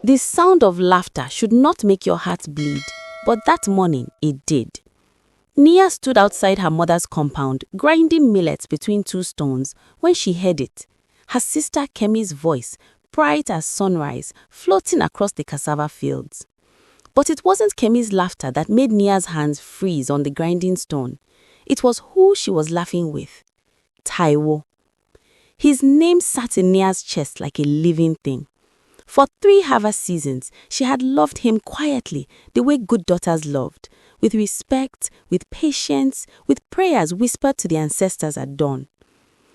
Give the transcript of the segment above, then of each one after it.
The sound of laughter should not make your heart bleed, but that morning it did. Nia stood outside her mother's compound, grinding millet between two stones, when she heard it. Her sister Kemi's voice, bright as sunrise, floating across the cassava fields. But it wasn't Kemi's laughter that made Nia's hands freeze on the grinding stone. It was who she was laughing with. Taiwo. His name sat in Nia's chest like a living thing. For 3 harvest seasons, she had loved him quietly, the way good daughters loved, with respect, with patience, with prayers whispered to the ancestors at dawn.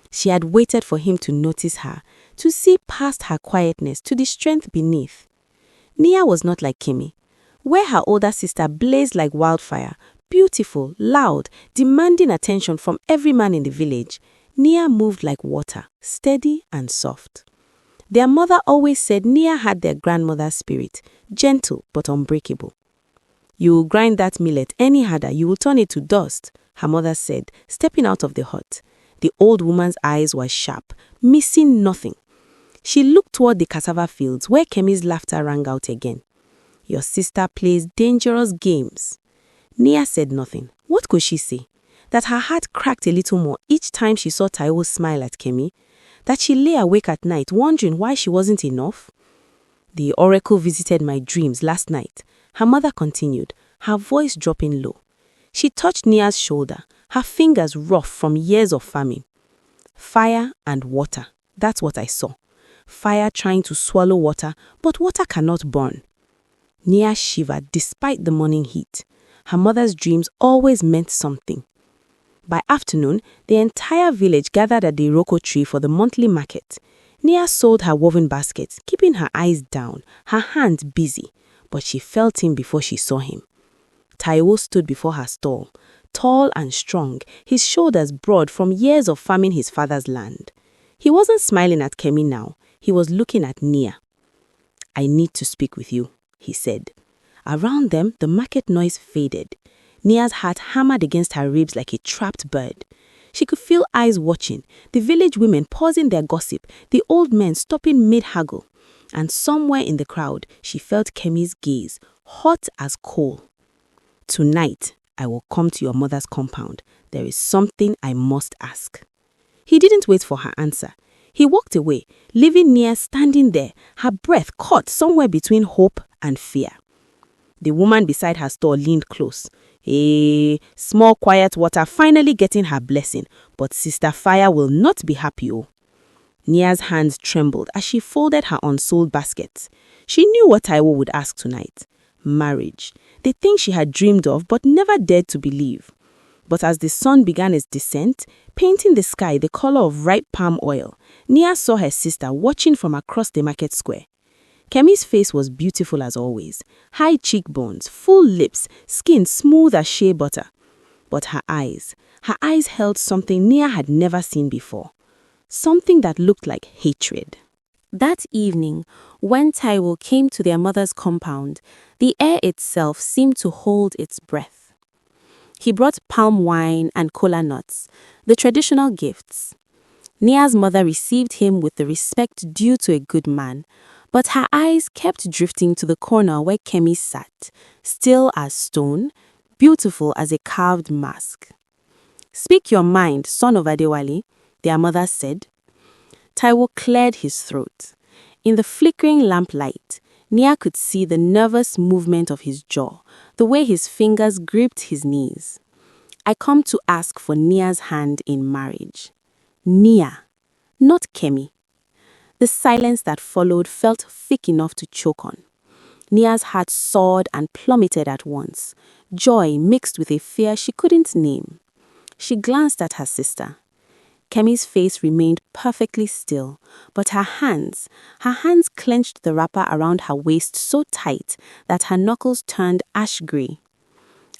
She had waited for him to notice her, to see past her quietness to the strength beneath. Nia was not like Kemy, where her older sister blazed like wildfire, beautiful, loud, demanding attention from every man in the village. Nia moved like water, steady and soft. Their mother always said Nia had their grandmother's spirit, gentle but unbreakable. "You will grind that millet any harder, you will turn it to dust," her mother said, stepping out of the hut. The old woman's eyes were sharp, missing nothing. She looked toward the cassava fields where Kemy's laughter rang out again. "Your sister plays dangerous games." Nia said nothing. What could she say? That her heart cracked a little more each time she saw Taiwo smile at Kemy? That she lay awake at night wondering why she wasn't enough? "The oracle visited my dreams last night," her mother continued, her voice dropping low. She touched Nia's shoulder, her fingers rough from years of farming. "Fire and water, that's what I saw. Fire trying to swallow water, but water cannot burn." Nia shivered despite the morning heat. Her mother's dreams always meant something. By afternoon, the entire village gathered at the Iroko tree for the monthly market. Nia sold her woven baskets, keeping her eyes down, her hands busy, but she felt him before she saw him. Taiwo stood before her stall, tall and strong, his shoulders broad from years of farming his father's land. He wasn't smiling at Kemy now, he was looking at Nia. "I need to speak with you," he said. Around them, the market noise faded. Nia's heart hammered against her ribs like a trapped bird. She could feel eyes watching, the village women pausing their gossip, the old men stopping mid-haggle. And somewhere in the crowd, she felt Kemy's gaze, hot as coal. "Tonight, I will come to your mother's compound. There is something I must ask." He didn't wait for her answer. He walked away, leaving Nia standing there, her breath caught somewhere between hope and fear. The woman beside her stall leaned close. Small quiet water finally getting her blessing, but Sister Fire will not be happy. Nia's hands trembled as she folded her unsold baskets. She knew what Taiwo would ask tonight. Marriage, the thing she had dreamed of but never dared to believe. But as the sun began its descent, painting the sky the color of ripe palm oil, Nia saw her sister watching from across the market square. Kemy's face was beautiful as always, high cheekbones, full lips, skin smooth as shea butter. But her eyes held something Nia had never seen before, something that looked like hatred. That evening, when Taiwo came to their mother's compound, the air itself seemed to hold its breath. He brought palm wine and kola nuts, the traditional gifts. Nia's mother received him with the respect due to a good man, but her eyes kept drifting to the corner where Kemy sat, still as stone, beautiful as a carved mask. "Speak your mind, son of Adewale," their mother said. Taiwo cleared his throat. In the flickering lamplight, Nia could see the nervous movement of his jaw, the way his fingers gripped his knees. "I come to ask for Nia's hand in marriage." Nia, not Kemy. The silence that followed felt thick enough to choke on. Nia's heart soared and plummeted at once, joy mixed with a fear she couldn't name. She glanced at her sister. Kemy's face remained perfectly still, but her hands clenched the wrapper around her waist so tight that her knuckles turned ash gray.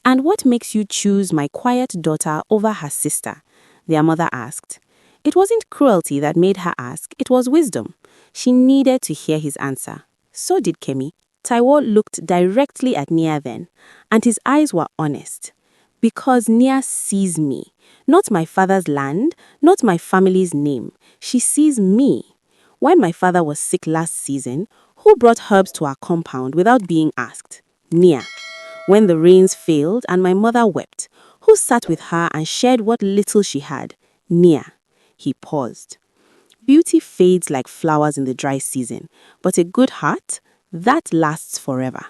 "And what makes you choose my quiet daughter over her sister?" their mother asked. It wasn't cruelty that made her ask, it was wisdom. She needed to hear his answer. So did Kemy. Taiwo looked directly at Nia then, and his eyes were honest. "Because Nia sees me. Not my father's land, not my family's name. She sees me. When my father was sick last season, Who brought herbs to our compound without being asked? Nia. When the rains failed and my mother wept, who sat with her and shared what little she had? Nia. He paused. Beauty fades like flowers in the dry season, but a good heart, that lasts forever.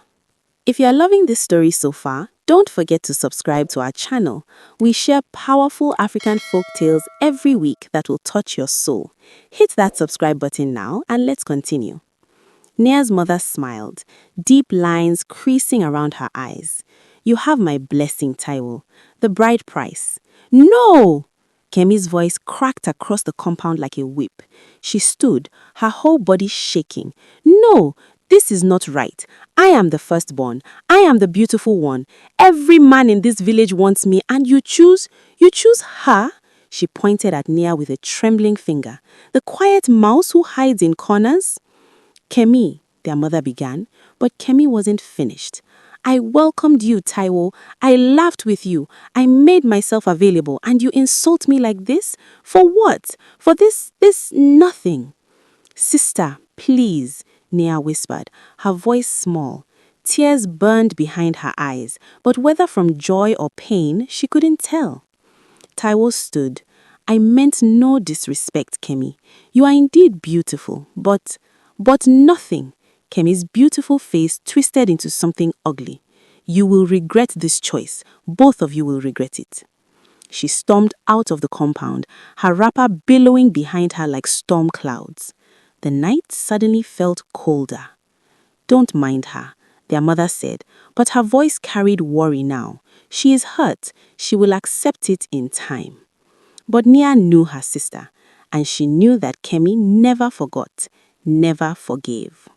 If you are loving this story so far, don't forget to subscribe to our channel. We share powerful African folk tales every week that will touch your soul. Hit that subscribe button now and let's continue. Nia's mother smiled, deep lines creasing around her eyes. You have my blessing, Taiwo. The bride price. No! Kemi's voice cracked across the compound like a whip. She stood, her whole body shaking. No, this is not right. I am the firstborn. I am the beautiful one. Every man in this village wants me and you choose her? She pointed at Nia with a trembling finger. The quiet mouse who hides in corners? Kemi, their mother began, but Kemi wasn't finished. I welcomed you, Taiwo. I laughed with you. I made myself available, and you insult me like this? For what? For this nothing. Sister, please, Nia whispered, her voice small. Tears burned behind her eyes, but whether from joy or pain, she couldn't tell. Taiwo stood. I meant no disrespect, Kemi. You are indeed beautiful, but nothing. Kemi's beautiful face twisted into something ugly. You will regret this choice. Both of you will regret it. She stormed out of the compound, her wrapper billowing behind her like storm clouds. The night suddenly felt colder. Don't mind her, their mother said, but her voice carried worry now. She is hurt. She will accept it in time. But Nia knew her sister, and she knew that Kemi never forgot, never forgave.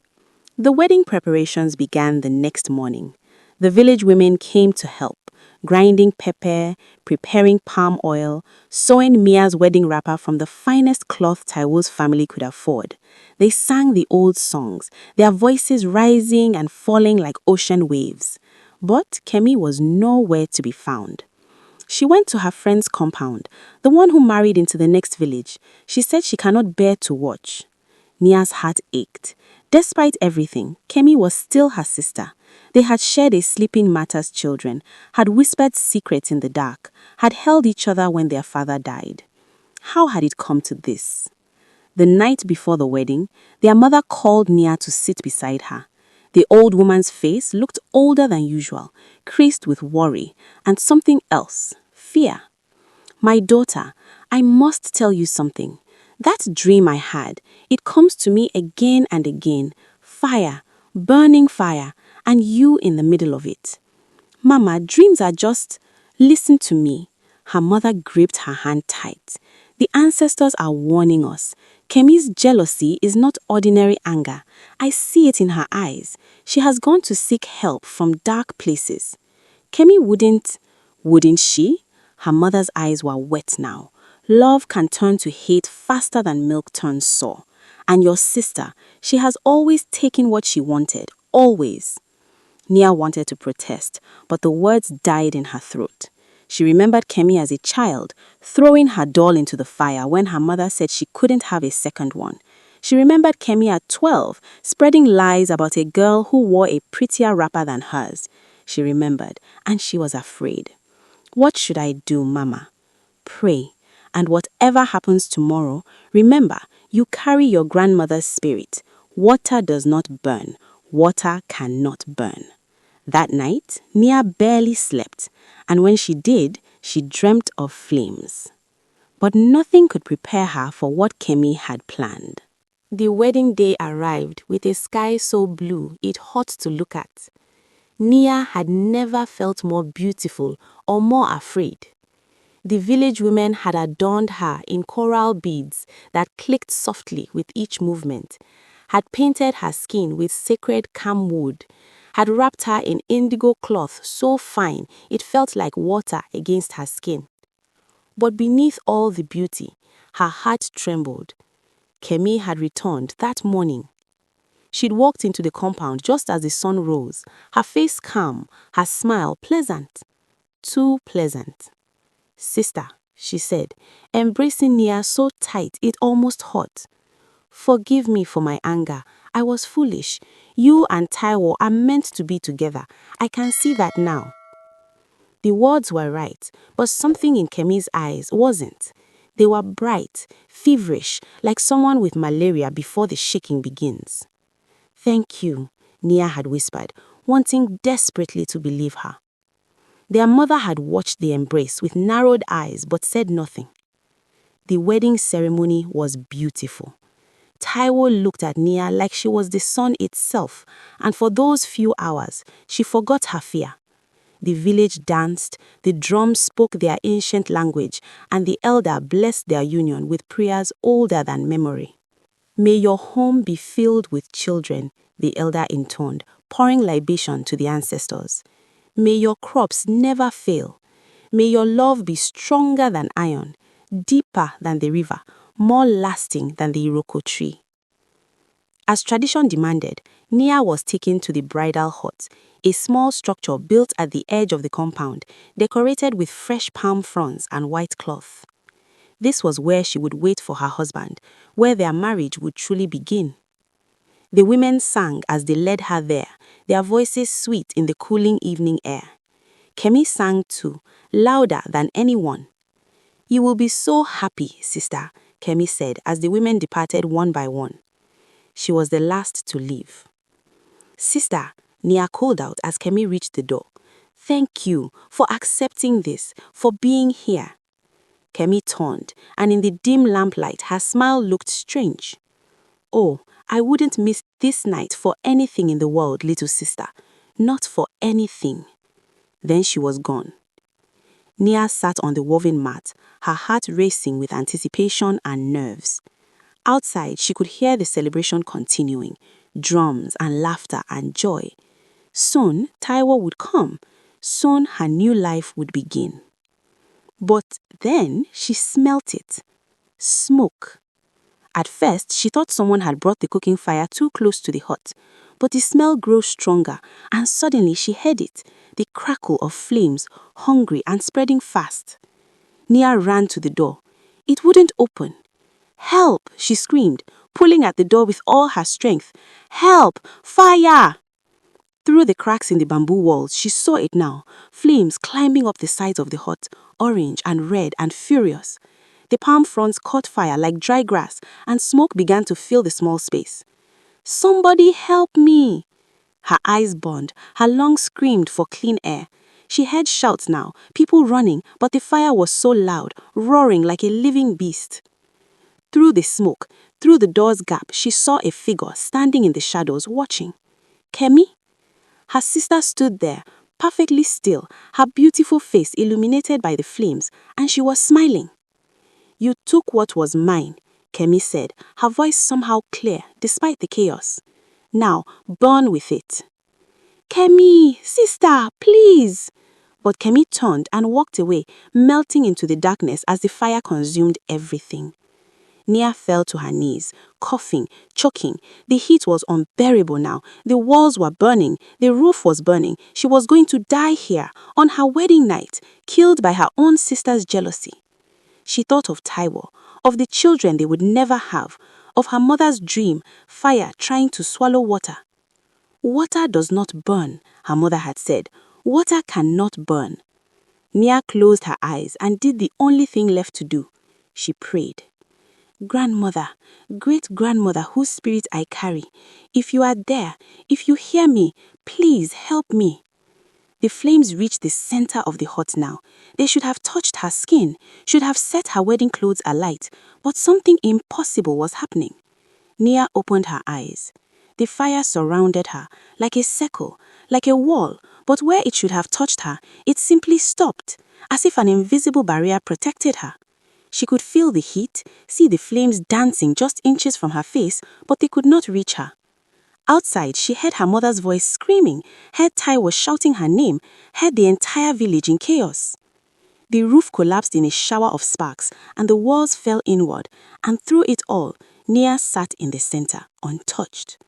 The wedding preparations began the next morning. The village women came to help, grinding pepper, preparing palm oil, sewing Mia's wedding wrapper from the finest cloth Taiwo's family could afford. They sang the old songs, their voices rising and falling like ocean waves. But Kemi was nowhere to be found. She went to her friend's compound, the one who married into the next village. She said she cannot bear to watch. Nia's heart ached. Despite everything, Kemi was still her sister. They had shared a sleeping matter's children, had whispered secrets in the dark, had held each other when their father died. How had it come to this? The night before the wedding, their mother called Nia to sit beside her. The old woman's face looked older than usual, creased with worry, and something else, fear. My daughter, I must tell you something. That dream I had, it comes to me again and again. Fire, burning fire, and you in the middle of it. Mama, dreams are just... Listen to me. Her mother gripped her hand tight. The ancestors are warning us. Kemi's jealousy is not ordinary anger. I see it in her eyes. She has gone to seek help from dark places. Kemi wouldn't she? Her mother's eyes were wet now. Love can turn to hate faster than milk turns sour. And your sister, she has always taken what she wanted. Always. Nia wanted to protest, but the words died in her throat. She remembered Kemi as a child, throwing her doll into the fire when her mother said she couldn't have a second one. She remembered Kemi at 12, spreading lies about a girl who wore a prettier wrapper than hers. She remembered, and she was afraid. What should I do, Mama? Pray. And whatever happens tomorrow, remember, you carry your grandmother's spirit. Water does not burn. Water cannot burn. That night, Nia barely slept, and when she did, she dreamt of flames. But nothing could prepare her for what Kemi had planned. The wedding day arrived with a sky so blue it hurt to look at. Nia had never felt more beautiful or more afraid. The village women had adorned her in coral beads that clicked softly with each movement, had painted her skin with sacred camwood, had wrapped her in indigo cloth so fine it felt like water against her skin. But beneath all the beauty, her heart trembled. Kemi had returned that morning. She'd walked into the compound just as the sun rose, her face calm, her smile pleasant. Too pleasant. Sister, she said, embracing Nia so tight it almost hurt. Forgive me for my anger. I was foolish. You and Taiwo are meant to be together. I can see that now." The words were right, but something in Kemi's eyes wasn't. They were bright, feverish, like someone with malaria before the shaking begins. "Thank you," Nia had whispered, wanting desperately to believe her. Their mother had watched the embrace with narrowed eyes but said nothing. The wedding ceremony was beautiful. Taiwo looked at Nia like she was the sun itself, and for those few hours, she forgot her fear. The village danced, the drums spoke their ancient language, and the elder blessed their union with prayers older than memory. "May your home be filled with children," the elder intoned, pouring libation to the ancestors. "May your crops never fail. May your love be stronger than iron, deeper than the river, more lasting than the Iroko tree." As tradition demanded, Nia was taken to the bridal hut, a small structure built at the edge of the compound, decorated with fresh palm fronds and white cloth. This was where she would wait for her husband, where their marriage would truly begin. The women sang as they led her there, their voices sweet in the cooling evening air. Kemy sang too, louder than anyone. "You will be so happy, sister," Kemy said as the women departed one by one. She was the last to leave. "Sister," Nia called out as Kemy reached the door. "Thank you for accepting this, for being here." Kemy turned, and in the dim lamplight, her smile looked strange. "Oh, I wouldn't miss this night for anything in the world, little sister. Not for anything." Then she was gone. Nia sat on the woven mat, her heart racing with anticipation and nerves. Outside, she could hear the celebration continuing, drums and laughter and joy. Soon, Taiwo would come. Soon, her new life would begin. But then she smelt it. Smoke. At first, she thought someone had brought the cooking fire too close to the hut, but the smell grew stronger, and suddenly she heard it, the crackle of flames, hungry and spreading fast. Nia ran to the door. It wouldn't open. "Help!" she screamed, pulling at the door with all her strength. "Help! Fire!" Through the cracks in the bamboo walls, she saw it now, flames climbing up the sides of the hut, orange and red and furious. The palm fronds caught fire like dry grass, and smoke began to fill the small space. "Somebody help me!" Her eyes burned, her lungs screamed for clean air. She heard shouts now, people running, but the fire was so loud, roaring like a living beast. Through the smoke, through the door's gap, she saw a figure standing in the shadows, watching. Kemy? Her sister stood there, perfectly still, her beautiful face illuminated by the flames, and she was smiling. "You took what was mine," Kemy said, her voice somehow clear despite the chaos. "Now, burn with it." "Kemy, sister, please!" But Kemy turned and walked away, melting into the darkness as the fire consumed everything. Nia fell to her knees, coughing, choking. The heat was unbearable now. The walls were burning. The roof was burning. She was going to die here, on her wedding night, killed by her own sister's jealousy. She thought of Taiwo, of the children they would never have, of her mother's dream, fire trying to swallow water. "Water does not burn," her mother had said. "Water cannot burn." Nia closed her eyes and did the only thing left to do. She prayed. "Grandmother, great-grandmother whose spirit I carry, if you are there, if you hear me, please help me." The flames reached the center of the hut now. They should have touched her skin, should have set her wedding clothes alight, but something impossible was happening. Nia opened her eyes. The fire surrounded her, like a circle, like a wall, but where it should have touched her, it simply stopped, as if an invisible barrier protected her. She could feel the heat, see the flames dancing just inches from her face, but they could not reach her. Outside, she heard her mother's voice screaming, heard Taiwo shouting her name, heard the entire village in chaos. The roof collapsed in a shower of sparks, and the walls fell inward, and through it all, Nia sat in the center, untouched.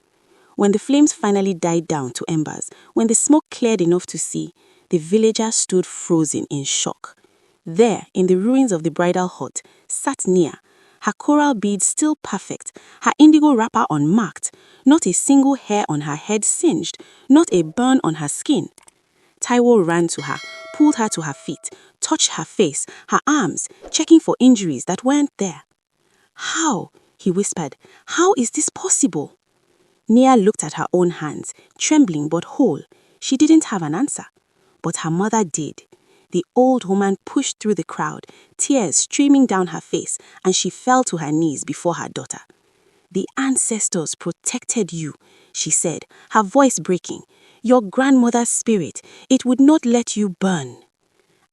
When the flames finally died down to embers, when the smoke cleared enough to see, the villagers stood frozen in shock. There, in the ruins of the bridal hut, sat Nia, her coral beads still perfect, her indigo wrapper unmarked, not a single hair on her head singed, not a burn on her skin. Taiwo ran to her, pulled her to her feet, touched her face, her arms, checking for injuries that weren't there. "How?" he whispered. "How is this possible?" Nia looked at her own hands, trembling but whole. She didn't have an answer, but her mother did. The old woman pushed through the crowd, tears streaming down her face, and she fell to her knees before her daughter. "The ancestors protected you," she said, her voice breaking. "Your grandmother's spirit, it would not let you burn."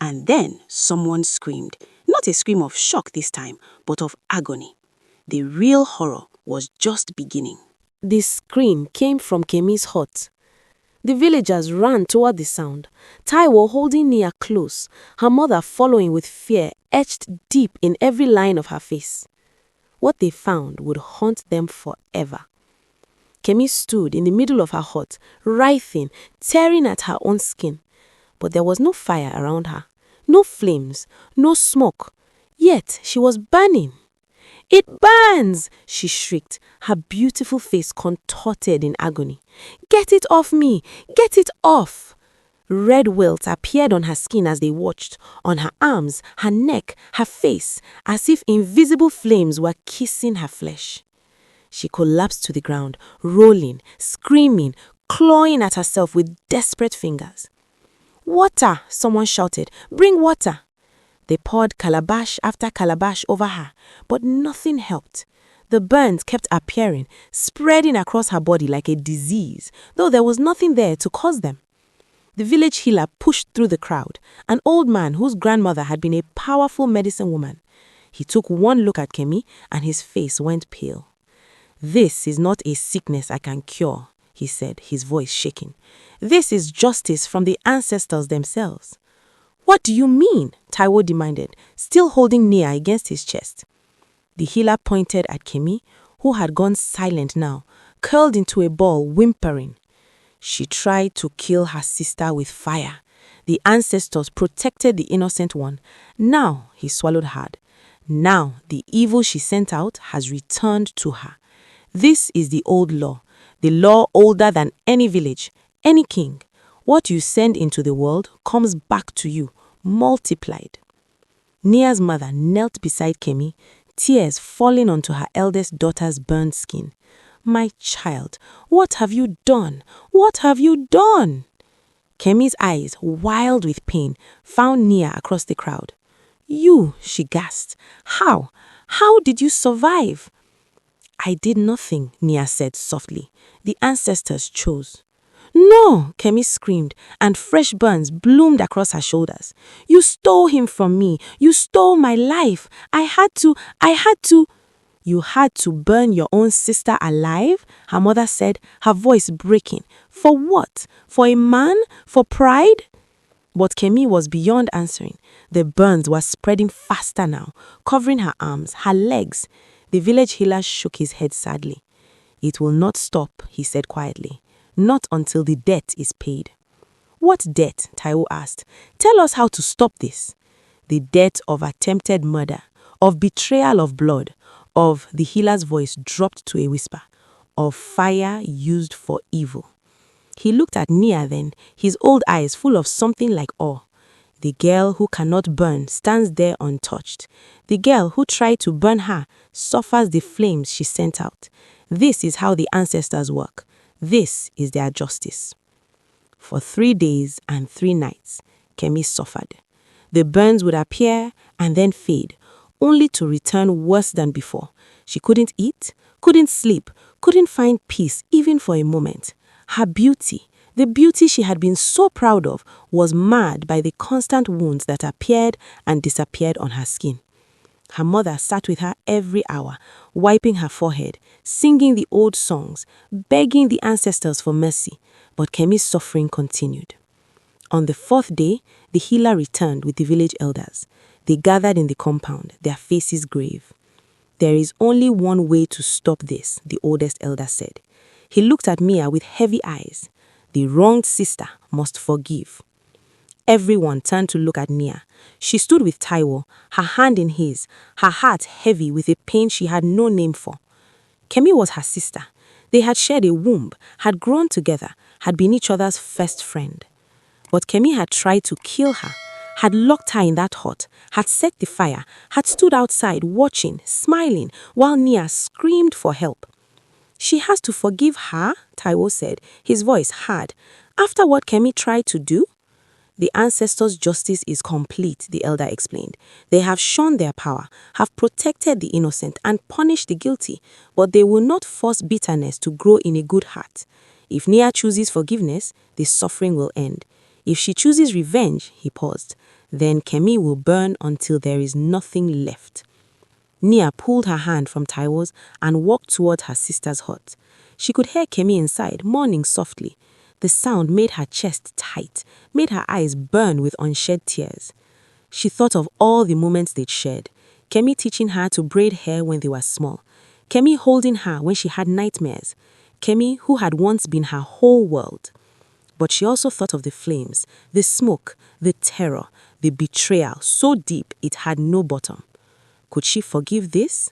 And then someone screamed, not a scream of shock this time, but of agony. The real horror was just beginning. The scream came from Kemi's hut. The villagers ran toward the sound, Taiwo holding Nia close, her mother following with fear etched deep in every line of her face. What they found would haunt them forever. Kemi stood in the middle of her hut, writhing, tearing at her own skin. But there was no fire around her, no flames, no smoke. Yet she was burning. "It burns!" she shrieked, her beautiful face contorted in agony. "Get it off me! Get it off!" Red welts appeared on her skin as they watched, on her arms, her neck, her face, as if invisible flames were kissing her flesh. She collapsed to the ground, rolling, screaming, clawing at herself with desperate fingers. "Water!" someone shouted. "Bring water!" They poured calabash after calabash over her, but nothing helped. The burns kept appearing, spreading across her body like a disease, though there was nothing there to cause them. The village healer pushed through the crowd, an old man whose grandmother had been a powerful medicine woman. He took one look at Kemi and his face went pale. "This is not a sickness I can cure," he said, his voice shaking. "This is justice from the ancestors themselves." "What do you mean?" Taiwo demanded, still holding Nia against his chest. The healer pointed at Kemi, who had gone silent now, curled into a ball, whimpering. "She tried to kill her sister with fire. The ancestors protected the innocent one. Now," he swallowed hard, "now the evil she sent out has returned to her. This is the old law, the law older than any village, any king. What you send into the world comes back to you, multiplied." Nia's mother knelt beside Kemi, tears falling onto her eldest daughter's burned skin. "My child, what have you done? What have you done?" Kemi's eyes, wild with pain, found Nia across the crowd. "You," she gasped. "How? How did you survive?" "I did nothing," Nia said softly. "The ancestors chose." "No!" Kemi screamed, and fresh burns bloomed across her shoulders. "You stole him from me. You stole my life. I had to. "You had to burn your own sister alive?" her mother said, her voice breaking. "For what? For a man? For pride?" But Kemi was beyond answering. The burns were spreading faster now, covering her arms, her legs. The village healer shook his head sadly. "It will not stop," he said quietly. "Not until the debt is paid." "What debt?" Taiwo asked. "Tell us how to stop this." "The debt of attempted murder, of betrayal of blood, of," the healer's voice dropped to a whisper, "of fire used for evil." He looked at Nia then, his old eyes full of something like awe. The girl who cannot burn stands there untouched. The girl who tried to burn her suffers the flames she sent out. This is how the ancestors work. This is their justice. For 3 days and 3 nights, Kemi suffered. The burns would appear and then fade, only to return worse than before. She couldn't eat, couldn't sleep, couldn't find peace even for a moment. Her beauty, the beauty she had been so proud of, was marred by the constant wounds that appeared and disappeared on her skin. Her mother sat with her every hour, wiping her forehead, singing the old songs, begging the ancestors for mercy, but Kemi's suffering continued. On the 4th day, the healer returned with the village elders. They gathered in the compound, their faces grave. "There is only one way to stop this," the oldest elder said. He looked at Mia with heavy eyes. "The wronged sister must forgive." Everyone turned to look at Nia. She stood with Taiwo, her hand in his, her heart heavy with a pain she had no name for. Kemi was her sister. They had shared a womb, had grown together, had been each other's first friend. But Kemi had tried to kill her, had locked her in that hut, had set the fire, had stood outside watching, smiling, while Nia screamed for help. She has to forgive her, Taiwo said, his voice hard. After what Kemi tried to do? The ancestors' justice is complete, the elder explained. They have shown their power, have protected the innocent and punished the guilty, but they will not force bitterness to grow in a good heart. If Nia chooses forgiveness, the suffering will end. If she chooses revenge, he paused, then Kemi will burn until there is nothing left. Nia pulled her hand from Taiwo's and walked toward her sister's hut. She could hear Kemi inside, mourning softly. The sound made her chest tight, made her eyes burn with unshed tears. She thought of all the moments they'd shared. Kemi teaching her to braid hair when they were small. Kemi holding her when she had nightmares. Kemi who had once been her whole world. But she also thought of the flames, the smoke, the terror, the betrayal so deep it had no bottom. Could she forgive this?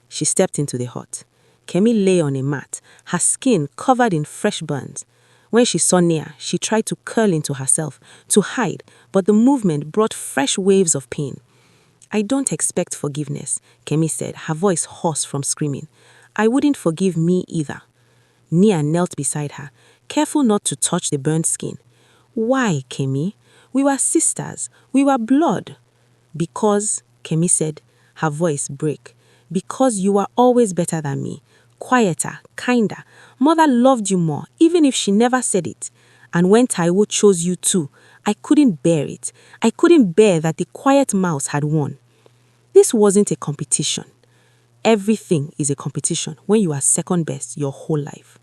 She stepped into the hut. Kemi lay on a mat, her skin covered in fresh burns. When she saw Nia, she tried to curl into herself, to hide, but the movement brought fresh waves of pain. I don't expect forgiveness, Kemi said, her voice hoarse from screaming. I wouldn't forgive me either. Nia knelt beside her, careful not to touch the burned skin. Why, Kemi? We were sisters. We were blood. Because, Kemi said, her voice break. Because you were always better than me. Quieter, kinder. Mother loved you more, even if she never said it. And when Taiwo chose you too, I couldn't bear it. I couldn't bear that the quiet mouse had won. This wasn't a competition. Everything is a competition when you are second best your whole life.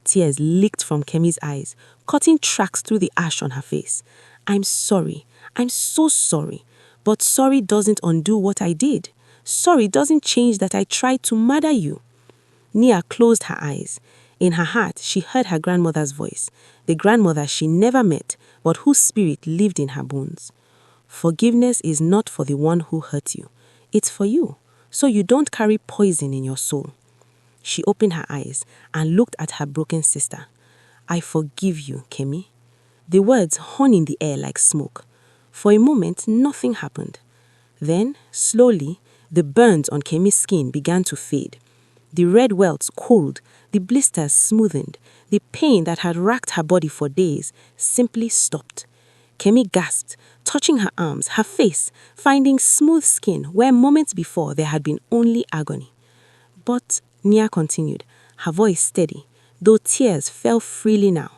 Tears leaked from Kemi's eyes, cutting tracks through the ash on her face. I'm sorry. I'm so sorry. But sorry doesn't undo what I did. Sorry doesn't change that I tried to murder you. Nia closed her eyes. In her heart, she heard her grandmother's voice, the grandmother she never met, but whose spirit lived in her bones. Forgiveness is not for the one who hurt you. It's for you, so you don't carry poison in your soul. She opened her eyes and looked at her broken sister. I forgive you, Kemi. The words hung in the air like smoke. For a moment, nothing happened. Then, slowly, the burns on Kemi's skin began to fade. The red welts cooled, the blisters smoothened. The pain that had racked her body for days simply stopped. Kemi gasped, touching her arms, her face, finding smooth skin where moments before there had been only agony. But, Nia continued, her voice steady, though tears fell freely now.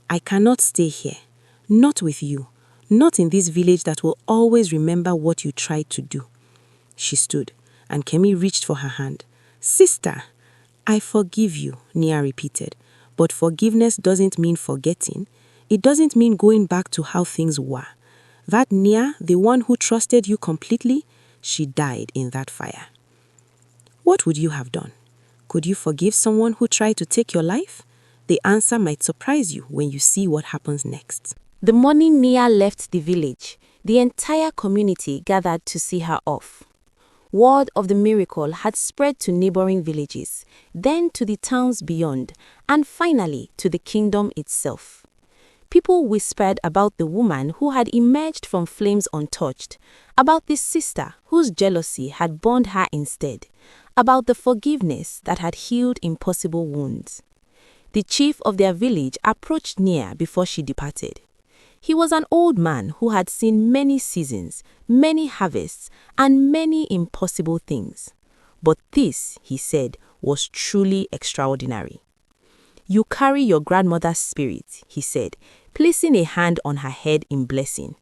I cannot stay here. Not with you. Not in this village that will always remember what you tried to do. She stood, and Kemi reached for her hand. Sister, I forgive you, Nia repeated. But forgiveness doesn't mean forgetting. It doesn't mean going back to how things were. That Nia, the one who trusted you completely, she died in that fire. What would you have done? Could you forgive someone who tried to take your life? The answer might surprise you when you see what happens next. The morning Nia left the village, the entire community gathered to see her off. Word of the miracle had spread to neighboring villages, then to the towns beyond, and finally to the kingdom itself. People whispered about the woman who had emerged from flames untouched, about the sister whose jealousy had burned her instead, about the forgiveness that had healed impossible wounds. The chief of their village approached Nia before she departed. He was an old man who had seen many seasons, many harvests, and many impossible things. But this, he said, was truly extraordinary. You carry your grandmother's spirit, he said, placing a hand on her head in blessing.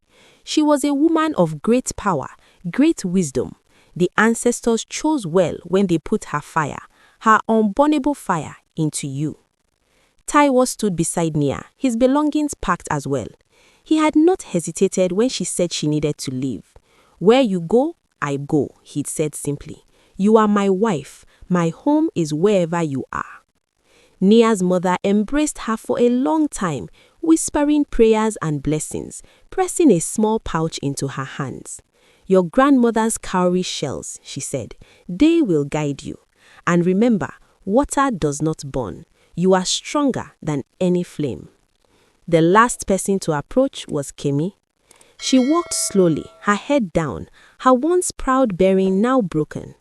She was a woman of great power, great wisdom. The ancestors chose well when they put her fire, her unburnable fire, into you. Taiwo stood beside Nia, his belongings packed as well. He had not hesitated when she said she needed to leave. Where you go, I go, he'd said simply. You are my wife. My home is wherever you are. Nia's mother embraced her for a long time, whispering prayers and blessings, pressing a small pouch into her hands. "Your grandmother's cowrie shells," she said. "They will guide you. And remember, water does not burn. You are stronger than any flame." The last person to approach was Kemi. She walked slowly, her head down, her once proud bearing now broken.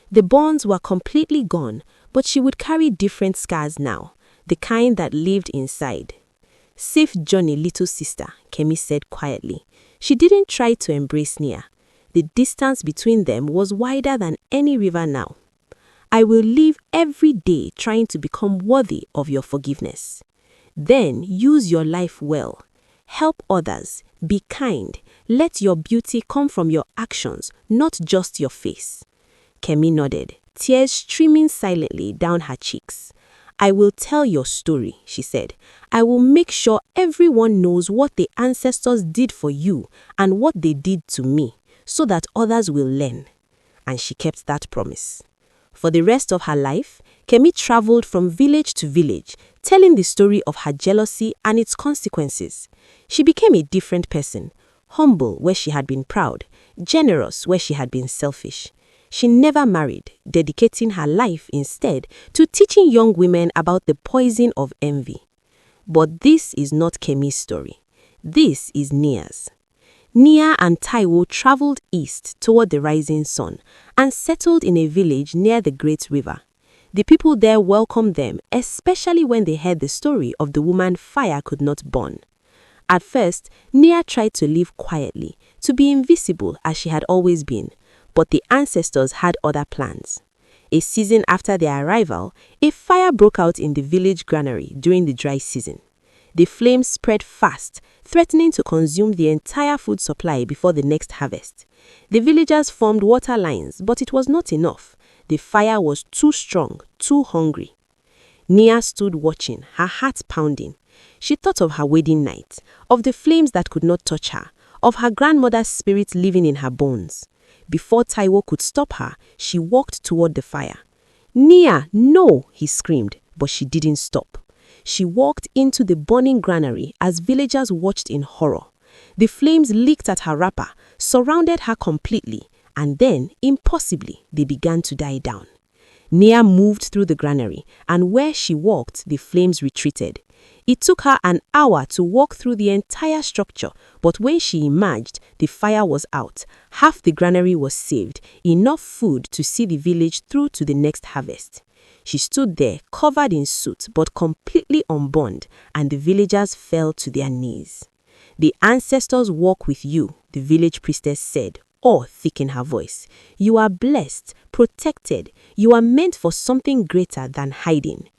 The bonds were completely gone, but she would carry different scars now, the kind that lived inside. "Safe journey, little sister," Kemi said quietly. She didn't try to embrace Nia. The distance between them was wider than any river now. "I will live every day trying to become worthy of your forgiveness. Then use your life well. Help others. Be kind. Let your beauty come from your actions, not just your face." Kemi nodded, tears streaming silently down her cheeks. "I will tell your story," she said. "I will make sure everyone knows what the ancestors did for you and what they did to me, so that others will learn." And she kept that promise. For the rest of her life, Kemi traveled from village to village, telling the story of her jealousy and its consequences. She became a different person, humble where she had been proud, generous where she had been selfish. She never married, dedicating her life instead to teaching young women about the poison of envy. But this is not Kemi's story. This is Nia's. Nia and Taiwo traveled east toward the rising sun and settled in a village near the great river. The people there welcomed them, especially when they heard the story of the woman fire could not burn. At first, Nia tried to live quietly, to be invisible as she had always been, but the ancestors had other plans. A season after their arrival, a fire broke out in the village granary during the dry season. The flames spread fast, threatening to consume the entire food supply before the next harvest. The villagers formed water lines, but it was not enough. The fire was too strong, too hungry. Nia stood watching, her heart pounding. She thought of her wedding night, of the flames that could not touch her, of her grandmother's spirit living in her bones. Before Taiwo could stop her, she walked toward the fire. "Nia, no!" he screamed, but she didn't stop. She walked into the burning granary as villagers watched in horror. The flames licked at her wrapper, surrounded her completely, and then, impossibly, they began to die down. Nia moved through the granary, and where she walked, the flames retreated. It took her an hour to walk through the entire structure, but when she emerged, the fire was out. Half the granary was saved, enough food to see the village through to the next harvest. She stood there, covered in soot, but completely unburned, and the villagers fell to their knees. "The ancestors walk with you," the village priestess said, awe thick in her voice. "You are blessed, protected. You are meant for something greater than hiding."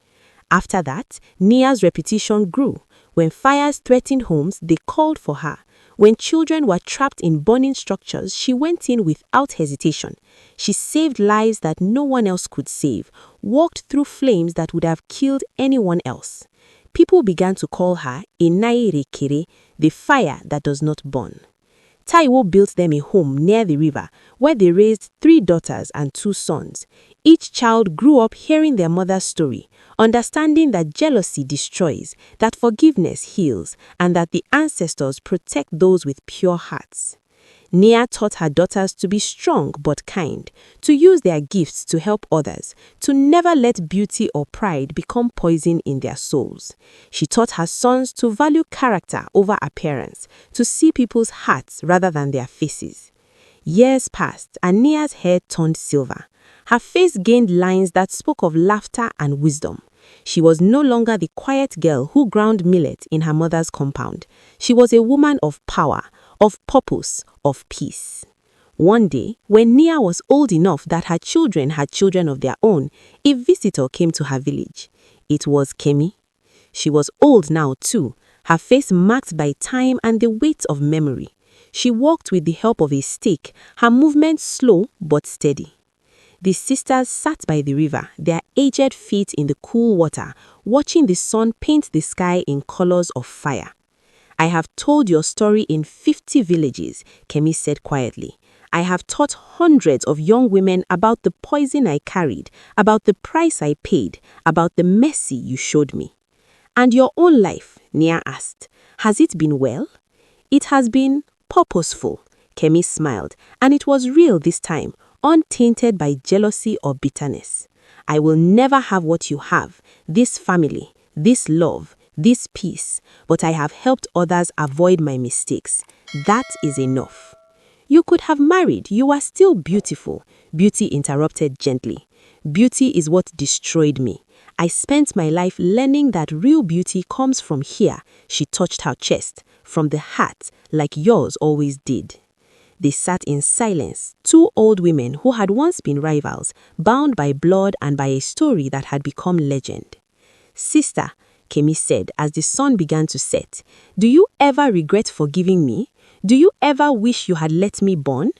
After that, Nia's reputation grew. When fires threatened homes, they called for her. When children were trapped in burning structures, she went in without hesitation. She saved lives that no one else could save, walked through flames that would have killed anyone else. People began to call her Rekere, the fire that does not burn. Taiwo built them a home near the river, where they raised 3 daughters and 2 sons. Each child grew up hearing their mother's story, understanding that jealousy destroys, that forgiveness heals, and that the ancestors protect those with pure hearts. Nia taught her daughters to be strong but kind, to use their gifts to help others, to never let beauty or pride become poison in their souls. She taught her sons to value character over appearance, to see people's hearts rather than their faces. Years passed, and Nia's hair turned silver. Her face gained lines that spoke of laughter and wisdom. She was no longer the quiet girl who ground millet in her mother's compound. She was a woman of power, of purpose, of peace. One day, when Nia was old enough that her children had children of their own, a visitor came to her village. It was Kemi. She was old now too, her face marked by time and the weight of memory. She walked with the help of a stick, her movements slow but steady. The sisters sat by the river, their aged feet in the cool water, watching the sun paint the sky in colors of fire. "I have told your story in 50 villages, Kemi said quietly. "I have taught hundreds of young women about the poison I carried, about the price I paid, about the mercy you showed me." "And your own life?" Nia asked. Has it been well? It has been purposeful. Kemi smiled, and it was real this time, untainted by jealousy or bitterness. I will never have what you have, this family, this love, this peace, but I have helped others avoid my mistakes. That is enough. You could have married. You are still beautiful, Beauty interrupted gently. Beauty is what destroyed me. I spent my life learning that real beauty comes from here, she touched her chest, from the heart, like yours always did. They sat in silence, two old women who had once been rivals, bound by blood and by a story that had become legend. Sister, Kemi said as the sun began to set, do you ever regret forgiving me? Do you ever wish you had let me burn?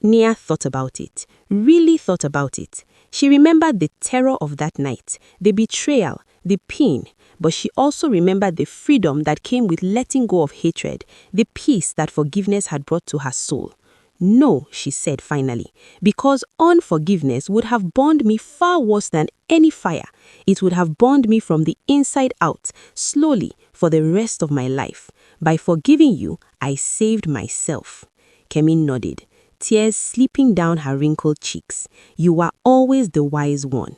Nia thought about it, really thought about it. She remembered the terror of that night, the betrayal, the pain, but she also remembered the freedom that came with letting go of hatred, the peace that forgiveness had brought to her soul. No, she said finally, because unforgiveness would have burned me far worse than any fire. It would have burned me from the inside out, slowly, for the rest of my life. By forgiving you, I saved myself. Kemi nodded, tears slipping down her wrinkled cheeks. You are always the wise one.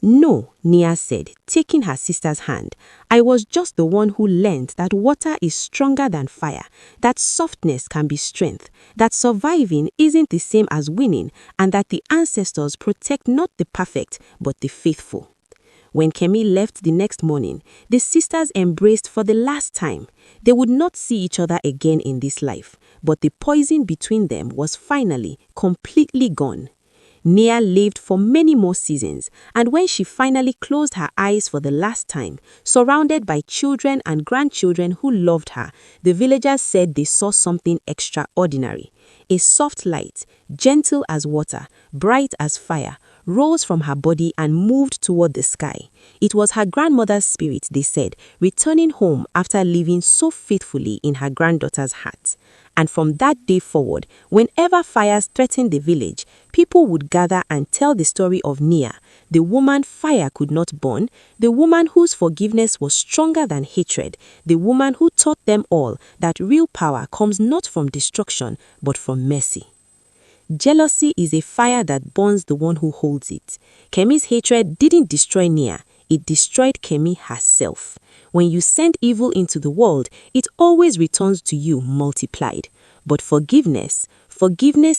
No, Nia said, taking her sister's hand. I was just the one who learned that water is stronger than fire, that softness can be strength, that surviving isn't the same as winning, and that the ancestors protect not the perfect, but the faithful. When Kemi left the next morning, the sisters embraced for the last time. They would not see each other again in this life, but the poison between them was finally, completely gone. Nia lived for many more seasons, and when she finally closed her eyes for the last time, surrounded by children and grandchildren who loved her, the villagers said they saw something extraordinary. A soft light, gentle as water, bright as fire, rose from her body and moved toward the sky. It was her grandmother's spirit, they said, returning home after living so faithfully in her granddaughter's heart. And from that day forward, whenever fires threatened the village, people would gather and tell the story of Nia, the woman fire could not burn, the woman whose forgiveness was stronger than hatred, the woman who taught them all that real power comes not from destruction, but from mercy. Jealousy is a fire that burns the one who holds it. Kemi's hatred didn't destroy Nia, it destroyed Kemi herself. When you send evil into the world, it always returns to you multiplied. But forgiveness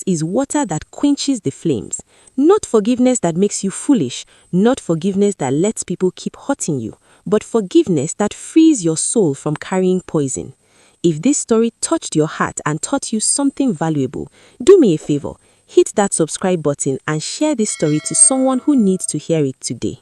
is water that quenches the flames. Not forgiveness that makes you foolish, not forgiveness that lets people keep hurting you, but forgiveness that frees your soul from carrying poison. If this story touched your heart and taught you something valuable, do me a favor, hit that subscribe button and share this story to someone who needs to hear it today.